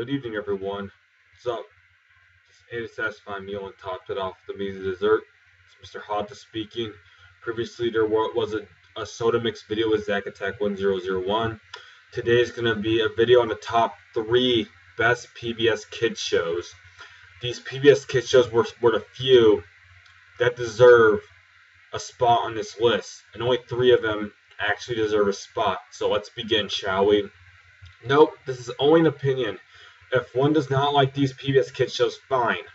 Good evening, everyone. What's up? Ate a satisfying meal and topped it off with amazing dessert. It's Mr. Hata speaking. Previously, there was a soda mix video with Zack Attack 1001. Today is going to be a video on the top 3 best PBS Kids shows. These PBS Kids shows were the few that deserve a spot on this list, and only 3 of them actually deserve a spot. So let's begin, shall we? Nope, this is only an opinion. If one does not like these PBS Kids shows, fine.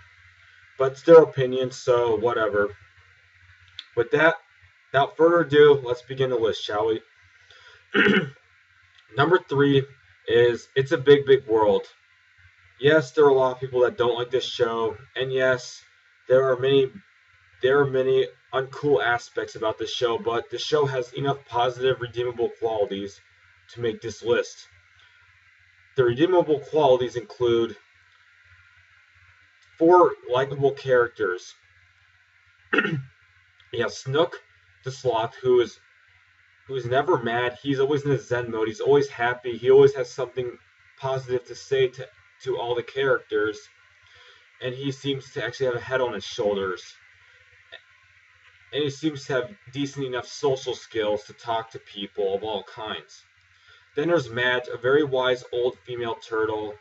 But it's their opinion, so whatever. With that, without further ado, let's begin the list, shall we? Number 3 is It's a Big, Big World. Yes, there are a lot of people that don't like this show, and yes, there are many uncool aspects about this show, but the show has enough positive, redeemable qualities to make this list. The redeemable qualities include 4 likable characters. You have Snook the Sloth, who is never mad. He's always in a zen mode. He's always happy. He always has something positive to say to all the characters. And he seems to actually have a head on his shoulders. And he seems to have decent enough social skills to talk to people of all kinds. Then there's Madge, a very wise old female turtle.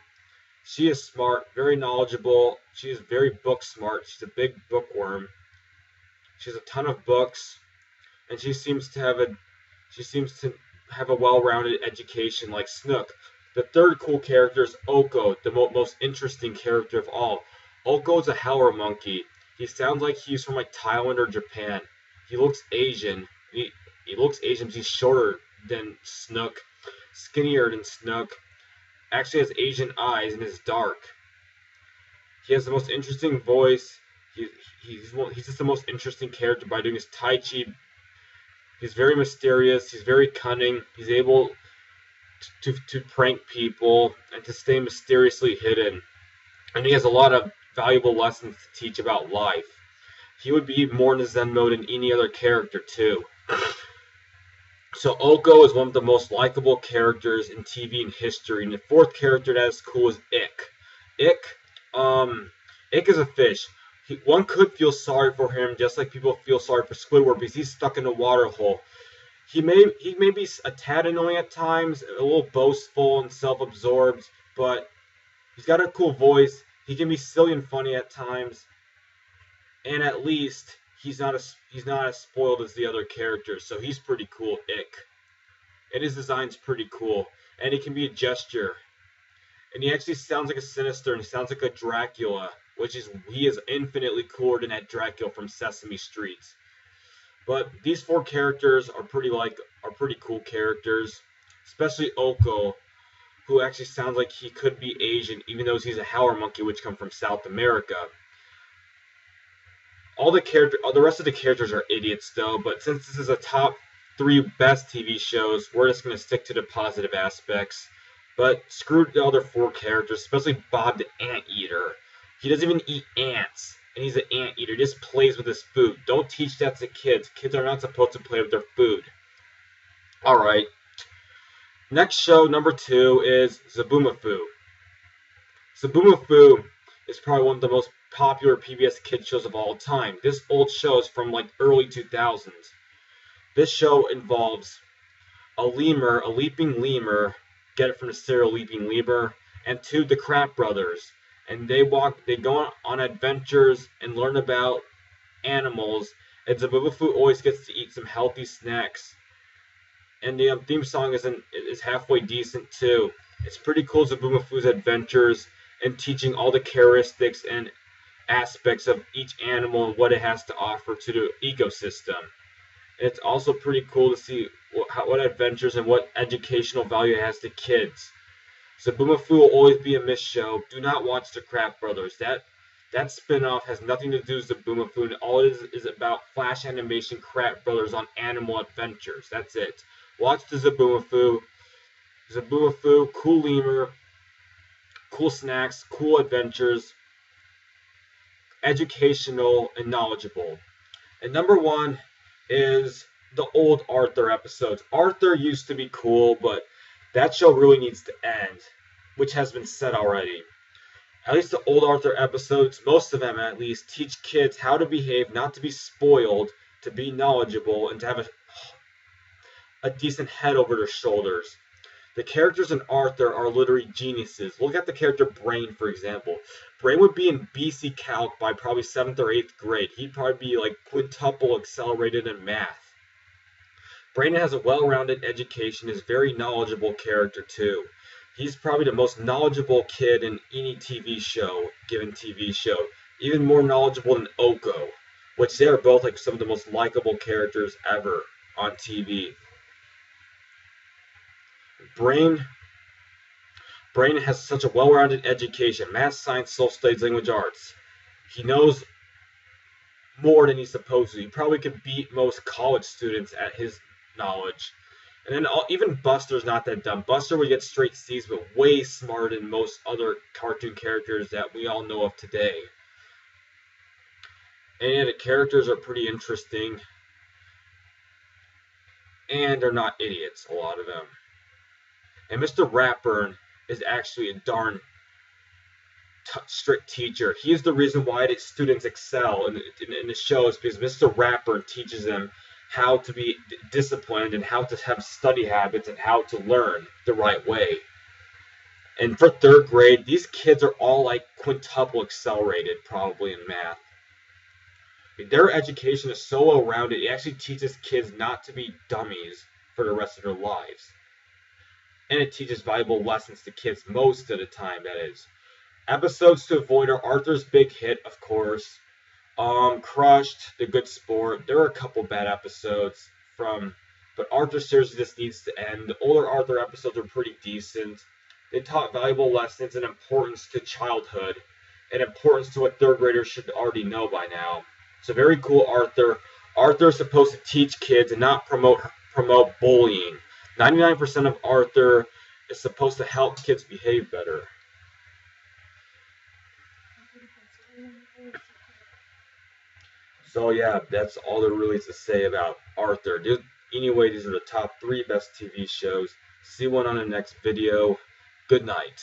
She is smart, very knowledgeable. She is very book smart. She's a big bookworm. She has a ton of books, and she seems to have a well-rounded education like Snook. The third cool character is Oko, the most interesting character of all. Oko is a howler monkey. He sounds like he's from like Thailand or Japan. He looks Asian. He looks Asian. He's shorter than Snook, skinnier than Snook. Actually has Asian eyes and is dark. He has the most interesting voice. He's just the most interesting character by doing his Tai Chi. He's very mysterious. He's very cunning. He's able to prank people and to stay mysteriously hidden. And he has a lot of valuable lessons to teach about life. He would be more in the Zen mode than any other character too. So Oko is one of the most likable characters in TV in history. And the fourth character that is cool is Ik. Ik is a fish. One could feel sorry for him, just like people feel sorry for Squidward, because he's stuck in a water hole. He may be a tad annoying at times, a little boastful and self-absorbed, but he's got a cool voice. He can be silly and funny at times, and at least he's not as spoiled as the other characters, so he's pretty cool, Ik. And his design's pretty cool, and he can be a gesture. And he actually sounds like a Sinister, and he sounds like a Dracula, he is infinitely cooler than that Dracula from Sesame Street. But these 4 characters are pretty cool characters, especially Oko, who actually sounds like he could be Asian, even though he's a howler monkey, which come from South America. The rest of the characters are idiots, though. But since this is a top 3 best TV shows, we're just gonna stick to the positive aspects. But screw the other 4 characters, especially Bob the Anteater. He doesn't even eat ants, and he's an anteater. He just plays with his food. Don't teach that to kids. Kids are not supposed to play with their food. Alright. Next show, number 2, is Zaboomafoo. Zaboomafoo is probably one of the most popular PBS Kids shows of all time. This old show is from like early 2000s. This show involves a leaping lemur, get it from the cereal Leaping Lemur, and 2 the Crap Brothers. And they go on adventures and learn about animals. And Zaboomafoo always gets to eat some healthy snacks. And the theme song is halfway decent too. It's pretty cool, Zaboomafoo's adventures and teaching all the characteristics and aspects of each animal and what it has to offer to the ecosystem. And it's also pretty cool to see what adventures and what educational value it has to kids. Zaboomafoo will always be a missed show. Do not watch the Crap Brothers. That spin-off has nothing to do with Zaboomafoo, and all it is about Flash animation Crap Brothers on animal adventures. That's it. Watch the Zaboomafoo. Zaboomafoo, cool lemur, cool snacks, cool adventures, educational and knowledgeable. And number 1 is the old Arthur episodes. Arthur used to be cool, but that show really needs to end. which has been said already. At least the old Arthur episodes, most of them at least, teach kids how to behave, not to be spoiled, to be knowledgeable, and to have a decent head over their shoulders. The characters in Arthur are literary geniuses. Look at the character Brain, for example. Brain would be in BC Calc by probably 7th or 8th grade. He'd probably be like quintuple accelerated in math. Brain has a well-rounded education, is a very knowledgeable character too. He's probably the most knowledgeable kid in any TV show, given TV show. Even more knowledgeable than Oko, which they are both like some of the most likable characters ever on TV. Brain has such a well-rounded education: math, science, social studies, language arts. He knows more than he's supposed to. He probably could beat most college students at his knowledge. And then even Buster's not that dumb. Buster would get straight C's, but way smarter than most other cartoon characters that we all know of today. And the characters are pretty interesting. And they're not idiots, a lot of them. And Mr. Ratburn is actually a darn strict teacher. He is the reason why the students excel in the shows, because Mr. Ratburn teaches them how to be disciplined and how to have study habits and how to learn the right way. And for 3rd grade, these kids are all like quintuple accelerated probably in math. Their education is so well-rounded, it actually teaches kids not to be dummies for the rest of their lives. And it teaches valuable lessons to kids most of the time, that is. Episodes to avoid are Arthur's Big Hit, of course. Crushed, The Good Sport. There are a couple bad episodes but Arthur's series just needs to end. The older Arthur episodes are pretty decent. They taught valuable lessons and importance to childhood, and importance to what 3rd graders should already know by now. It's a very cool Arthur. Arthur is supposed to teach kids and not promote bullying. 99% of Arthur is supposed to help kids behave better. So yeah, that's all there really is to say about Arthur. Anyway, these are the top 3 best TV shows. See one on the next video. Good night.